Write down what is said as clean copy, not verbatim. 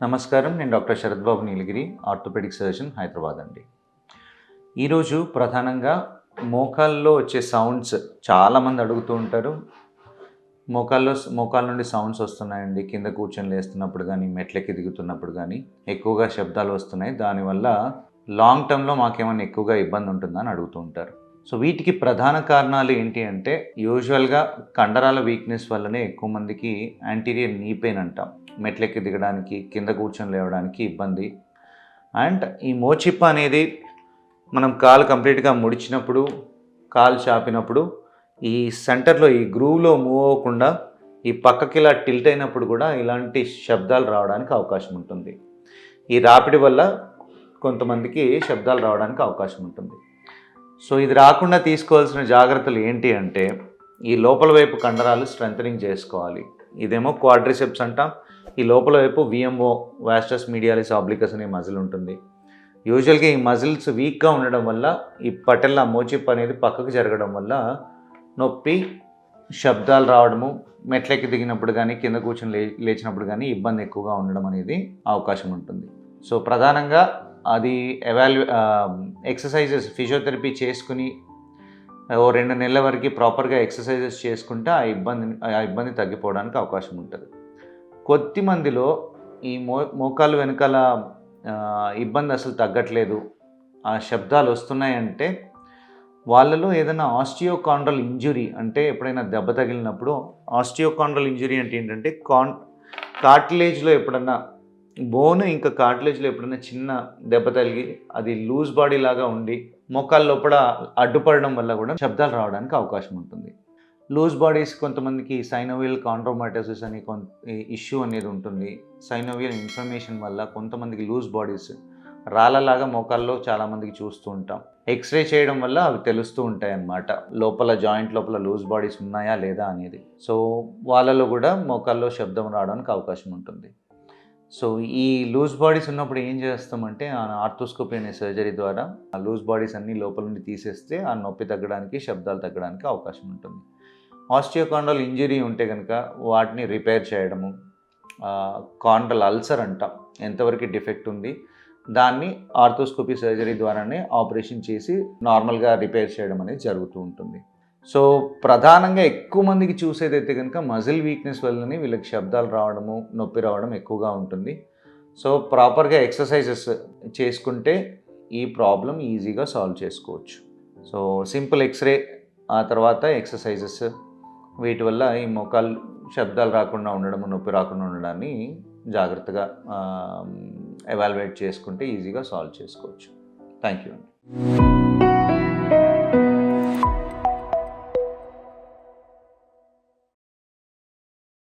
నమస్కారం. నేను డాక్టర్ శరత్ బాబు నీలగిరి, orthopaedic surgeon, Hyderabad అండి. ఈరోజు ప్రధానంగా మోకాల్లో వచ్చే సౌండ్స్ చాలామంది అడుగుతూ ఉంటారు. మోకాళ్ళ నుండి సౌండ్స్ వస్తున్నాయండి. కింద కూర్చొని లేస్తున్నప్పుడు కానీ, మెట్లెక్కి దిగుతున్నప్పుడు కానీ ఎక్కువగా శబ్దాలు వస్తున్నాయి. దానివల్ల లాంగ్ టర్మ్‌లో మాకేమైనా ఎక్కువగా ఇబ్బంది ఉంటుందా అని అడుగుతూ ఉంటారు. సో వీటికి ప్రధాన కారణాలు ఏంటి అంటే, యూజువల్‌గా కండరాల వీక్‌నెస్ వల్లనే ఎక్కువ మందికి యాంటీరియర్ నీ పెయిన్ అంటాం. మెట్లెక్కి దిగడానికి, కింద కూర్చొని లేవడానికి ఇబ్బంది. అండ్ ఈ మోచిప్ప అనేది మనం కాలు కంప్లీట్గా ముడిచినప్పుడు, కాలు చాపినప్పుడు ఈ సెంటర్లో ఈ గ్రూవ్లో మూవ్ అవ్వకుండా ఈ పక్కకి ఇలా టిల్ట్ అయినప్పుడు కూడా ఇలాంటి శబ్దాలు రావడానికి అవకాశం ఉంటుంది. ఈ రాపిడి వల్ల కొంతమందికి శబ్దాలు రావడానికి అవకాశం ఉంటుంది. సో ఇది రాకుండా తీసుకోవాల్సిన జాగ్రత్తలు ఏంటి అంటే, ఈ లోపల వైపు కండరాలు స్ట్రెంథనింగ్ చేసుకోవాలి. ఇదేమో క్వాడ్రిసెప్స్ అంటాం. ఈ లోపల వైపు విఎంఓ, వాస్టస్ మీడియాలిస్ ఆబ్లికస్ అనే మజిల్ ఉంటుంది. యూజువల్గా ఈ మజిల్స్ వీక్గా ఉండడం వల్ల ఈ పటెల్లా మోచిప్ అనేది పక్కకు జరగడం వల్ల నొప్పి, శబ్దాలు రావడము, మెట్లెక్కి దిగినప్పుడు కానీ, కింద కూర్చొని లేచినప్పుడు కానీ ఇబ్బంది ఎక్కువగా ఉండడం అనేది అవకాశం ఉంటుంది. సో ప్రధానంగా అది ఎక్సర్సైజెస్, ఫిజియోథెరపీ చేసుకుని ఓ 2 నెలల వరకు ప్రాపర్గా ఎక్సర్సైజెస్ చేసుకుంటే ఆ ఇబ్బంది తగ్గిపోవడానికి అవకాశం ఉంటుంది. కొద్ది మందిలో ఈ మోకాలు వెనకాల ఇబ్బంది అసలు తగ్గట్లేదు, ఆ శబ్దాలు వస్తున్నాయంటే వాళ్ళలో ఏదైనా ఆస్టియోకాండ్రల్ ఇంజురీ, అంటే ఎప్పుడైనా దెబ్బ తగిలినప్పుడు, ఆస్టియోకాండ్రల్ ఇంజురీ అంటే ఏంటంటే కార్టిలేజ్లో ఎప్పుడన్నా బోన్ ఇంకా కార్టిలేజ్లో ఎప్పుడైనా చిన్న దెబ్బ తగిలి అది లూజ్ బాడీ లాగా ఉండి మోకాళ్ళ లోపల అడ్డుపడడం వల్ల కూడా శబ్దాలు రావడానికి అవకాశం ఉంటుంది. లూజ్ బాడీస్ కొంతమందికి సైనోవియల్ కాండ్రోమాటోసిస్ అనే ఇష్యూ అనేది ఉంటుంది. సైనోవియల్ ఇన్ఫ్లమేషన్ వల్ల కొంతమందికి లూజ్ బాడీస్ రాళ్ళలాగా మోకాల్లో చాలామందికి చూస్తూ ఉంటాం. ఎక్స్రే చేయడం వల్ల అవి తెలుస్తూ ఉంటాయి అన్నమాట, లోపల జాయింట్ లోపల లూజ్ బాడీస్ ఉన్నాయా లేదా అనేది. సో వాళ్ళలో కూడా మోకాల్లో శబ్దం రావడానికి అవకాశం ఉంటుంది. సో ఈ లూజ్ బాడీస్ ఉన్నప్పుడు ఏం చేస్తామంటే, ఆర్థోస్కోపీ అనే సర్జరీ ద్వారా ఆ లూజ్ బాడీస్ అన్నీ లోపల నుండి తీసేస్తే ఆ నొప్పి తగ్గడానికి, శబ్దాలు తగ్గడానికి అవకాశం ఉంటుంది. ఆస్టియోకాండ్రల్ ఇంజరీ ఉంటే కనుక వాటిని రిపేర్ చేయడము, కాండ్రల్ అల్సర్ అంటాం, ఎంతవరకు డిఫెక్ట్ ఉంది దాన్ని ఆర్థోస్కోపీ సర్జరీ ద్వారానే ఆపరేషన్ చేసి నార్మల్గా రిపేర్ చేయడం అనేది జరుగుతూ ఉంటుంది. సో ప్రధానంగా ఎక్కువ మందికి చూసేదైతే కనుక మజిల్ వీక్నెస్ వల్లనే వీళ్ళకి శబ్దాలు రావడము, నొప్పి రావడం ఎక్కువగా ఉంటుంది. సో ప్రాపర్గా ఎక్సర్సైజెస్ చేసుకుంటే ఈ ప్రాబ్లం ఈజీగా సాల్వ్ చేసుకోవచ్చు. సో సింపుల్ ఎక్స్రే, ఆ తర్వాత ఎక్సర్సైజెస్, వీటి వల్ల ఈ మోకాలు శబ్దాలు రాకుండా ఉండడము, నొప్పి రాకుండా ఉండడాన్ని జాగ్రత్తగా ఎవాల్యుయేట్ చేసుకుంటే ఈజీగా సాల్వ్ చేసుకోవచ్చు. థ్యాంక్ యూ అండి.